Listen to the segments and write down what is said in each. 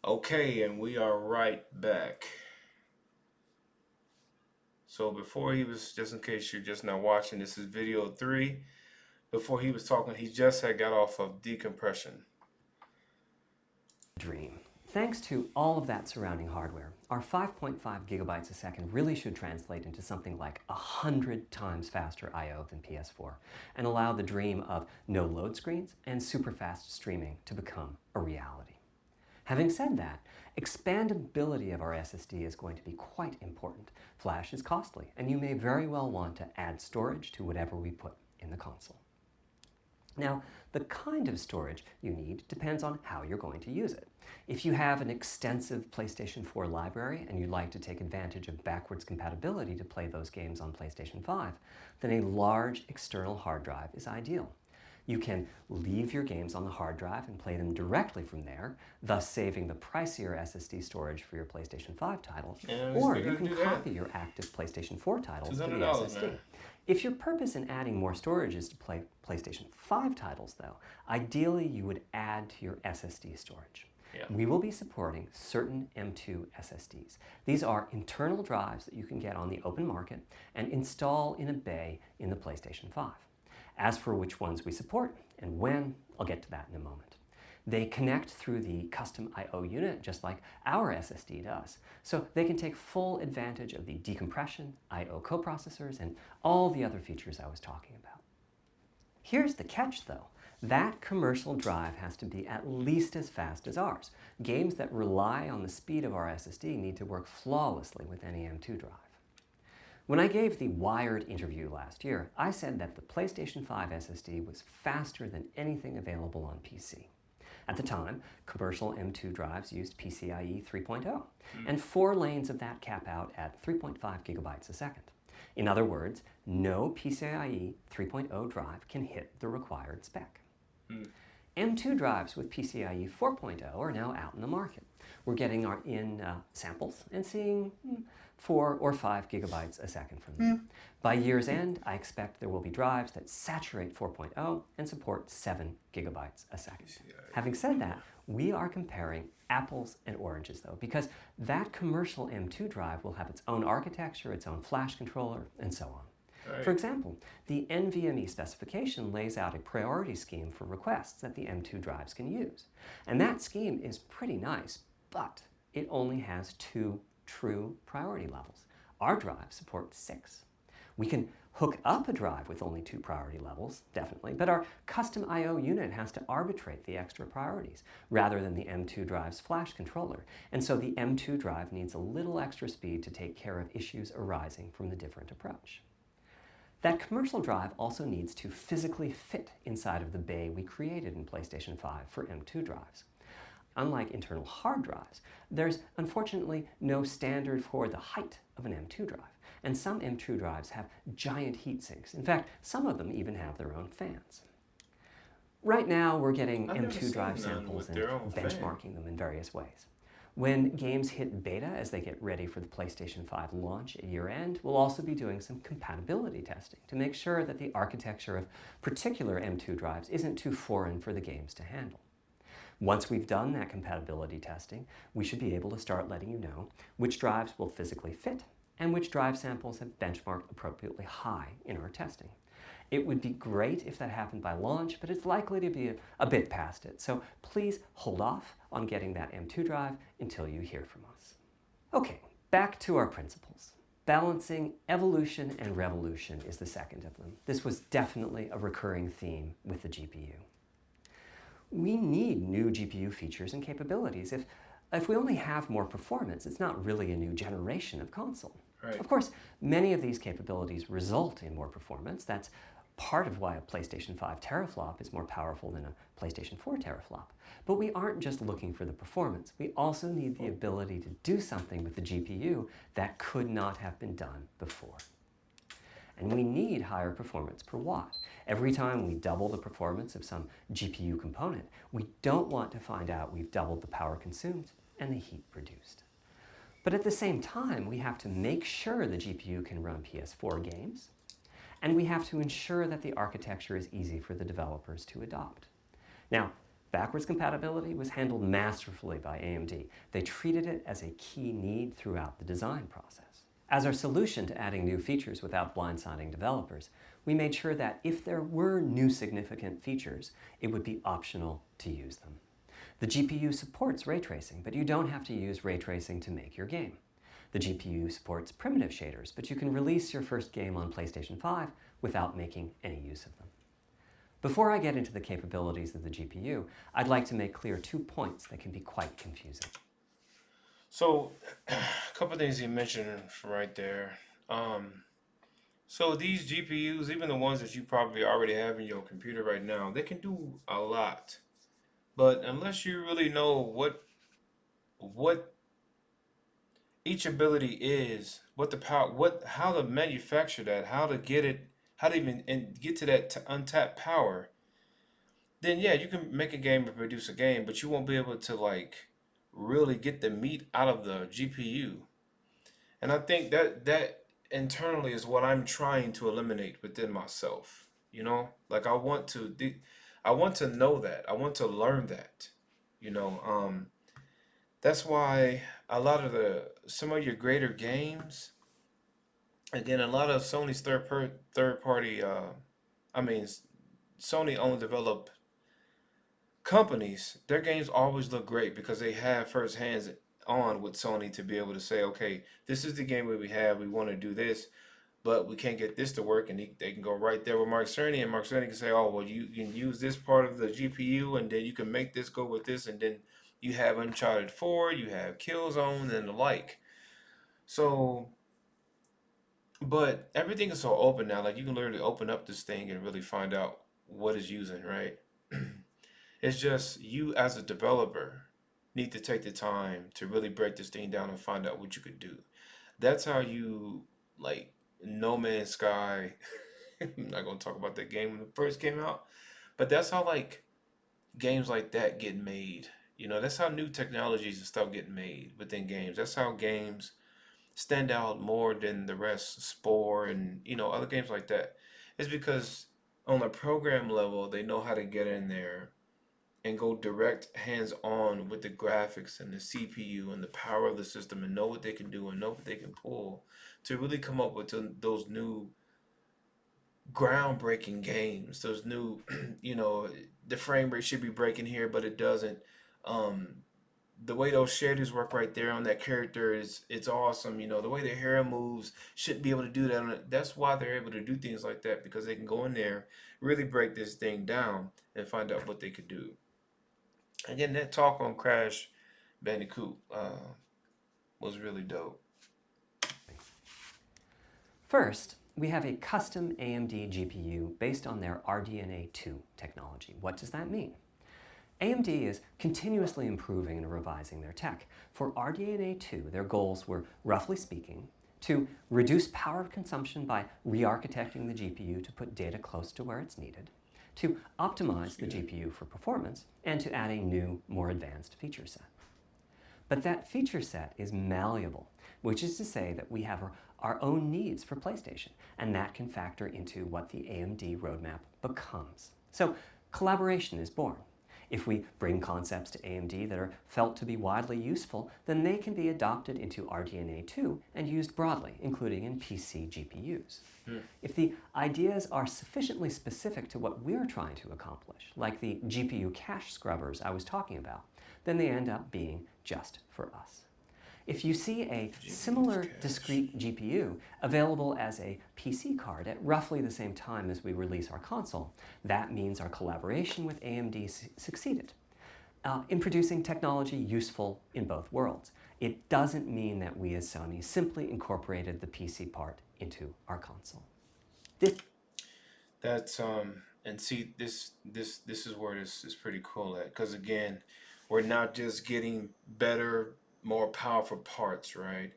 Okay, and we are right back. So before he was, just in case you're just now watching, this is video 3. Before he was talking, he just had got off of decompression. Dream. Thanks to all of that surrounding hardware, our 5.5 gigabytes a second really should translate into something like 100 times faster I/O than PS4 and allow the dream of no load screens and super fast streaming to become a reality. Having said that, expandability of our SSD is going to be quite important. Flash is costly, and you may very well want to add storage to whatever we put in the console. Now, the kind of storage you need depends on how you're going to use it. If you have an extensive PlayStation 4 library and you'd like to take advantage of backwards compatibility to play those games on PlayStation 5, then a large external hard drive is ideal. You can leave your games on the hard drive and play them directly from there, thus saving the pricier SSD storage for your PlayStation 5 titles, or you can copy your active PlayStation 4 titles to the SSD. Man. If your purpose in adding more storage is to play PlayStation 5 titles, though, ideally you would add to your SSD storage. Yeah. We will be supporting certain M2 SSDs. These are internal drives that you can get on the open market and install in a bay in the PlayStation 5. As for which ones we support and when, I'll get to that in a moment. They connect through the custom I/O unit just like our SSD does, so they can take full advantage of the decompression, I/O coprocessors, and all the other features I was talking about. Here's the catch though. That commercial drive has to be at least as fast as ours. Games that rely on the speed of our SSD need to work flawlessly with any M2 drive. When I gave the Wired interview last year, I said that the PlayStation 5 SSD was faster than anything available on PC. At the time, commercial M2 drives used PCIe 3.0, and 4 lanes of that cap out at 3.5 gigabytes a second. In other words, no PCIe 3.0 drive can hit the required spec. M2 drives with PCIe 4.0 are now out in the market. We're getting our samples and seeing 4 or 5 gigabytes a second from them. By year's end, I expect there will be drives that saturate 4.0 and support 7 gigabytes a second. Having said that, we are comparing apples and oranges though, because that commercial M2 drive will have its own architecture, its own flash controller, and so on. Right. For example, the NVMe specification lays out a priority scheme for requests that the M2 drives can use. And that scheme is pretty nice, but it only has 2 true priority levels. Our drive supports 6. We can hook up a drive with only 2 priority levels, definitely, but our custom I/O unit has to arbitrate the extra priorities rather than the M2 drive's flash controller. And so the M2 drive needs a little extra speed to take care of issues arising from the different approach. That commercial drive also needs to physically fit inside of the bay we created in PlayStation 5 for M2 drives. Unlike internal hard drives, there's unfortunately no standard for the height of an M2 drive, and some M2 drives have giant heat sinks. In fact, some of them even have their own fans. Right now, we're getting M2 drive samples and benchmarking them in various ways. When games hit beta as they get ready for the PlayStation 5 launch at year-end, we'll also be doing some compatibility testing to make sure that the architecture of particular M2 drives isn't too foreign for the games to handle. Once we've done that compatibility testing, we should be able to start letting you know which drives will physically fit and which drive samples have benchmarked appropriately high in our testing. It would be great if that happened by launch, but it's likely to be a bit past it, so please hold off on getting that M2 drive until you hear from us. Okay, back to our principles. Balancing evolution and revolution is the second of them. This was definitely a recurring theme with the GPU. We need new GPU features and capabilities. If we only have more performance, it's not really a new generation of console. Right. Of course, many of these capabilities result in more performance. That's part of why a PlayStation 5 teraflop is more powerful than a PlayStation 4 teraflop. But we aren't just looking for the performance. We also need the ability to do something with the GPU that could not have been done before. And we need higher performance per watt. Every time we double the performance of some GPU component, we don't want to find out we've doubled the power consumed and the heat produced. But at the same time, we have to make sure the GPU can run PS4 games, and we have to ensure that the architecture is easy for the developers to adopt. Now, Backwards compatibility was handled masterfully by AMD. They treated it as a key need throughout the design process. As our solution to adding new features without blindsiding developers, we made sure that if there were new significant features, it would be optional to use them. The GPU supports ray tracing, but you don't have to use ray tracing to make your game. The GPU supports primitive shaders, but you can release your first game on PlayStation 5 without making any use of them. Before I get into the capabilities of the GPU, I'd like to make clear 2 points that can be quite confusing. So, a couple of things you mentioned right there. So these GPUs, even the ones that you probably already have in your computer right now, they can do a lot. But unless you really know what each ability is, what the power, how to manufacture that, how to get it, how to even and get to that untapped power, then yeah, you can make a game and produce a game, but you won't be able to like really get the meat out of the GPU. And I think that internally is what I'm trying to eliminate within myself. You know, like I want to know that. I want to learn that. You know, that's why a lot of the some of your greater games, again, a lot of Sony's third party. I mean, Sony only develop companies, their games always look great because they have first hands on with Sony to be able to say, okay, this is the game that we have. We want to do this, but we can't get this to work. And they can go right there with Mark Cerny, and Mark Cerny can say, oh, well, you can use this part of the GPU, and then you can make this go with this, and then you have Uncharted 4, you have Killzone, and the like. So, but everything is so open now. Like you can literally open up this thing and really find out what it's using, right? It's just you as a developer need to take the time to really break this thing down and find out what you could do. That's how you like No Man's Sky. I'm not gonna talk about that game when it first came out, but that's how like games like that get made. You know, that's how new technologies and stuff get made within games. That's how games stand out more than the rest, Spore and other games like that. It's because on a program level, they know how to get in there and go direct hands on with the graphics and the CPU and the power of the system and know what they can do and know what they can pull to really come up with those new groundbreaking games. Those new, the frame rate should be breaking here, but it doesn't. Um, the way those shaders work right there on that character it's awesome. The way their hair moves shouldn't be able to do that on it. That's why they're able to do things like that because they can go in there, really break this thing down, and find out what they could do. Again, that talk on Crash Bandicoot was really dope. First, we have a custom AMD GPU based on their RDNA 2 technology. What does that mean? AMD is continuously improving and revising their tech. For RDNA 2, their goals were, roughly speaking, to reduce power consumption by re-architecting the GPU to put data close to where it's needed, to optimize the GPU for performance, and to add a new, more advanced feature set. But that feature set is malleable, which is to say that we have our own needs for PlayStation, and that can factor into what the AMD roadmap becomes. So collaboration is born. If we bring concepts to AMD that are felt to be widely useful, then they can be adopted into RDNA 2 and used broadly, including in PC GPUs. If the ideas are sufficiently specific to what we're trying to accomplish, like the GPU cache scrubbers I was talking about, then they end up being just for us. If you see a similar discrete GPU available as a PC card at roughly the same time as we release our console, that means our collaboration with AMD succeeded in producing technology useful in both worlds. It doesn't mean that we as Sony simply incorporated the PC part into our console. That's and see this is where this is pretty cool at because again, we're not just getting better, more powerful parts, right?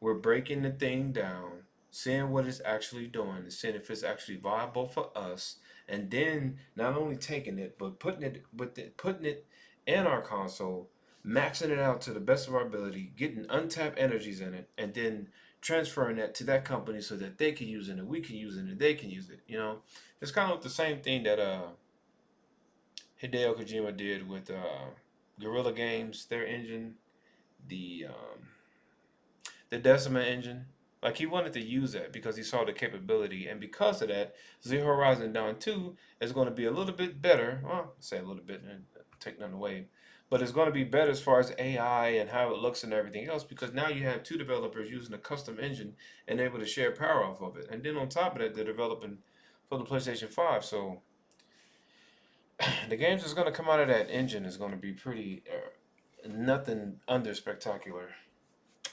We're breaking the thing down, seeing what it's actually doing, seeing if it's actually viable for us, and then not only taking it but putting it in our console, maxing it out to the best of our ability, getting untapped energies in it, and then transferring that to that company so that they can use it and we can use it and they can use it. It's kind of the same thing that Hideo Kojima did with Guerrilla Games, their engine, the Decima engine. Like he wanted to use that because he saw the capability, and because of that, Zero Horizon Dawn 2 is going to be a little bit better. Well, say a little bit and take none away, but it's going to be better as far as AI and how it looks and everything else because now you have two developers using a custom engine and able to share power off of it. And then on top of that, they're developing for the PlayStation 5. So the games that's going to come out of that engine is going to be pretty nothing under spectacular.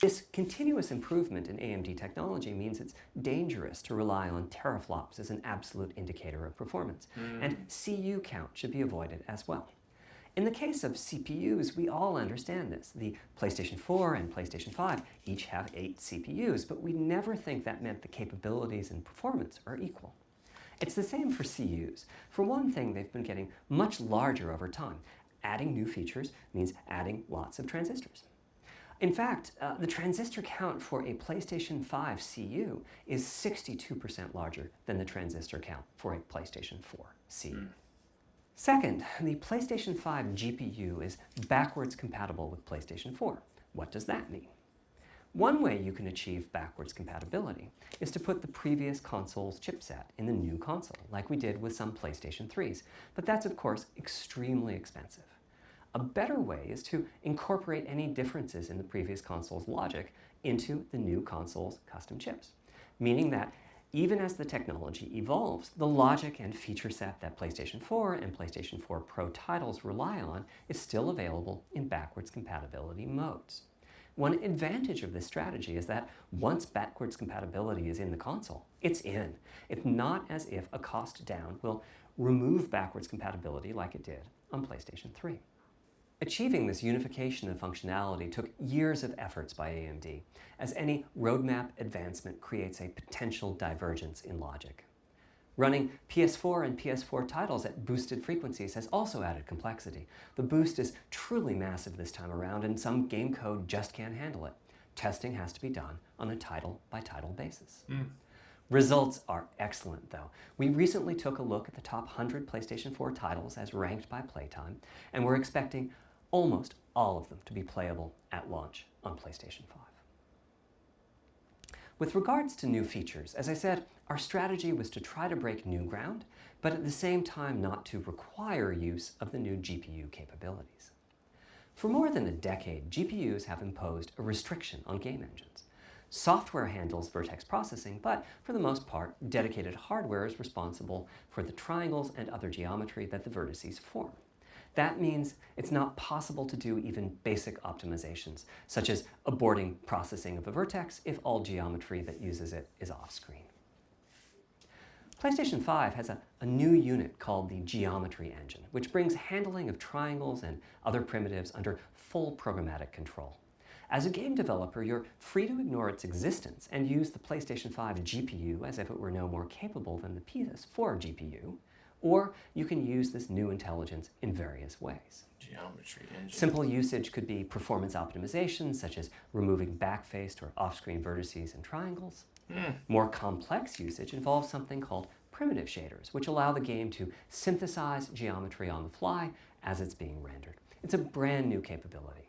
This continuous improvement in AMD technology means it's dangerous to rely on teraflops as an absolute indicator of performance, and CU count should be avoided as well. In the case of CPUs, we all understand this. The PlayStation 4 and PlayStation 5 each have 8 CPUs, but we never think that meant the capabilities and performance are equal. It's the same for CUs. For one thing, they've been getting much larger over time. Adding new features means adding lots of transistors. In fact, the transistor count for a PlayStation 5 CU is 62% larger than the transistor count for a PlayStation 4 CU. Second, the PlayStation 5 GPU is backwards compatible with PlayStation 4. What does that mean? One way you can achieve backwards compatibility is to put the previous console's chipset in the new console, like we did with some PlayStation 3s, but that's of course extremely expensive. A better way is to incorporate any differences in the previous console's logic into the new console's custom chips, meaning that even as the technology evolves, the logic and feature set that PlayStation 4 and PlayStation 4 Pro titles rely on is still available in backwards compatibility modes. One advantage of this strategy is that once backwards compatibility is in the console, it's in. It's not as if a cost down will remove backwards compatibility like it did on PlayStation 3. Achieving this unification of functionality took years of efforts by AMD, as any roadmap advancement creates a potential divergence in logic. Running PS4 and PS4 titles at boosted frequencies has also added complexity. The boost is truly massive this time around, and some game code just can't handle it. Testing has to be done on a title-by-title basis. Results are excellent, though. We recently took a look at the top 100 PlayStation 4 titles as ranked by playtime, and we're expecting almost all of them to be playable at launch on PlayStation 5. With regards to new features, as I said, our strategy was to try to break new ground, but at the same time not to require use of the new GPU capabilities. For more than a decade, GPUs have imposed a restriction on game engines. Software handles vertex processing, but for the most part, dedicated hardware is responsible for the triangles and other geometry that the vertices form. That means it's not possible to do even basic optimizations, such as aborting processing of a vertex if all geometry that uses it is off-screen. PlayStation 5 has a new unit called the Geometry Engine, which brings handling of triangles and other primitives under full programmatic control. As a game developer, you're free to ignore its existence and use the PlayStation 5 GPU as if it were no more capable than the PS4 GPU, or you can use this new intelligence in various ways. Geometry engine. Simple usage could be performance optimization, such as removing backfaced or off-screen vertices and triangles. More complex usage involves something called primitive shaders, which allow the game to synthesize geometry on the fly as it's being rendered. It's a brand new capability.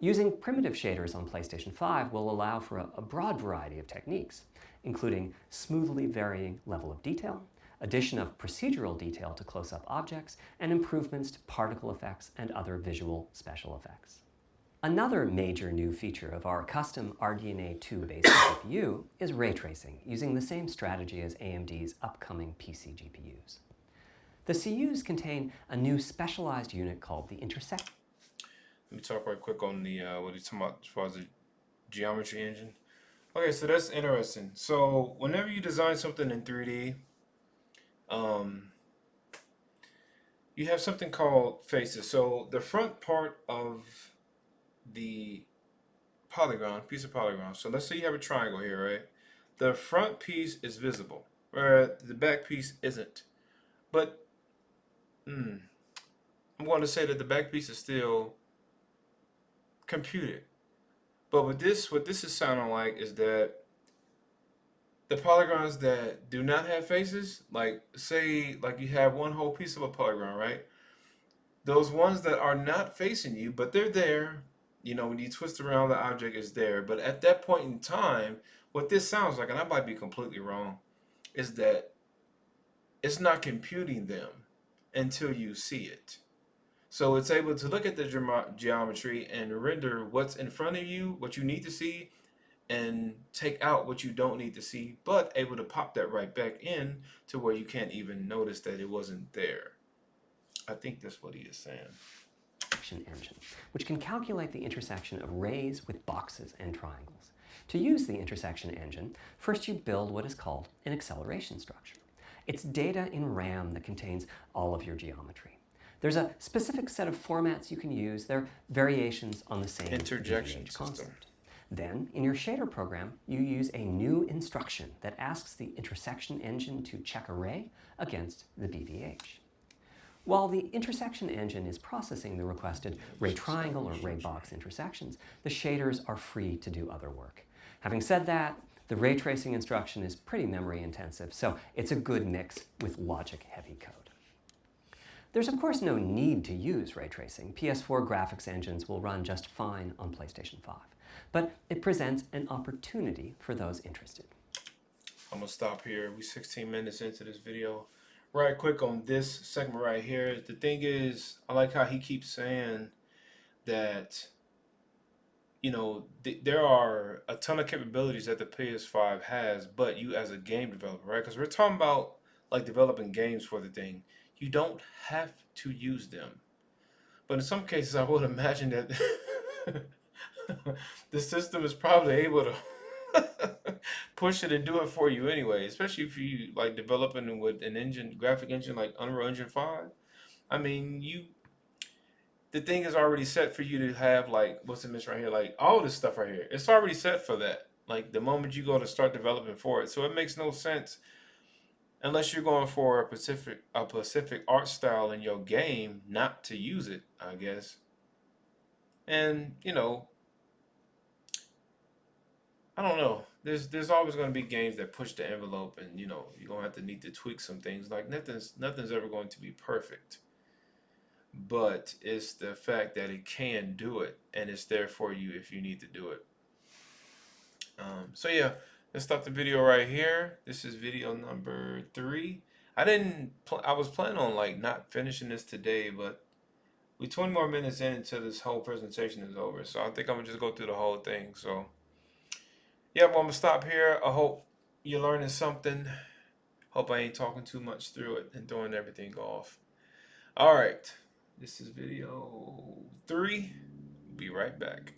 Using primitive shaders on PlayStation 5 will allow for a broad variety of techniques, including smoothly varying level of detail, addition of procedural detail to close-up objects, and improvements to particle effects and other visual special effects. Another major new feature of our custom RDNA 2-based GPU is ray tracing, using the same strategy as AMD's upcoming PC GPUs. The CUs contain a new specialized unit called the intersect. Let me talk right quick on the what he's talking about as far as the geometry engine. Okay, so that's interesting. So whenever you design something in 3D, you have something called faces. So the front part of the piece of polygon. So let's say you have a triangle here, right? The front piece is visible, where the back piece isn't. But I'm going to say that the back piece is still computed. But what this is sounding like is that the polygons that do not have faces, like say like you have one whole piece of a polygon, right? those ones that are not facing you, but they're there. You know, when you twist around, the object is there. But at that point in time, what this sounds like, and I might be completely wrong, is that it's not computing them until you see it. So it's able to look at the geometry and render what's in front of you, what you need to see, and take out what you don't need to see, but able to pop that right back in to where you can't even notice that it wasn't there. I think that's what he is saying. Engine, which can calculate the intersection of rays with boxes and triangles. To use the intersection engine, first you build what is called an acceleration structure. It's data in RAM that contains all of your geometry. There's a specific set of formats you can use. They're variations on the same interjection concept. system. Then, in your shader program, you use a new instruction that asks the intersection engine to check a ray against the BVH. While the intersection engine is processing the requested ray triangle or ray box intersections, the shaders are free to do other work. Having said that, the ray tracing instruction is pretty memory intensive, so it's a good mix with logic-heavy code. There's of course no need to use ray tracing. PS4 graphics engines will run just fine on PlayStation 5. But it presents an opportunity for those interested. I'm gonna stop here. We're 16 minutes into this video. Right quick on this segment right here. The thing is, I like how he keeps saying that, you know, there are a ton of capabilities that the PS5 has, but you as a game developer, right? Because we're talking about like developing games for the thing. You don't have to use them. But in some cases, I would imagine that the system is probably able to push it and do it for you anyway, especially if you like developing with an engine, graphic engine like Unreal Engine 5. I mean, the thing is already set for you to have like, what's in this right here? Like all this stuff right here. It's already set for that. Like the moment you go to start developing for it. So it makes no sense unless you're going for a specific art style in your game not to use it, I guess. And, you know, I don't know. There's always going to be games that push the envelope, and you know you're gonna have to need to tweak some things. Like nothing's ever going to be perfect, but it's the fact that it can do it, and it's there for you if you need to do it. So yeah, let's stop the video right here. This is video number 3. I was planning on like not finishing this today, but we 20 more minutes in until this whole presentation is over. So I think I'm gonna just go through the whole thing. So. Yep, well, I'm gonna stop here. I hope you're learning something. Hope I ain't talking too much through it and throwing everything off. All right, this is video 3. Be right back.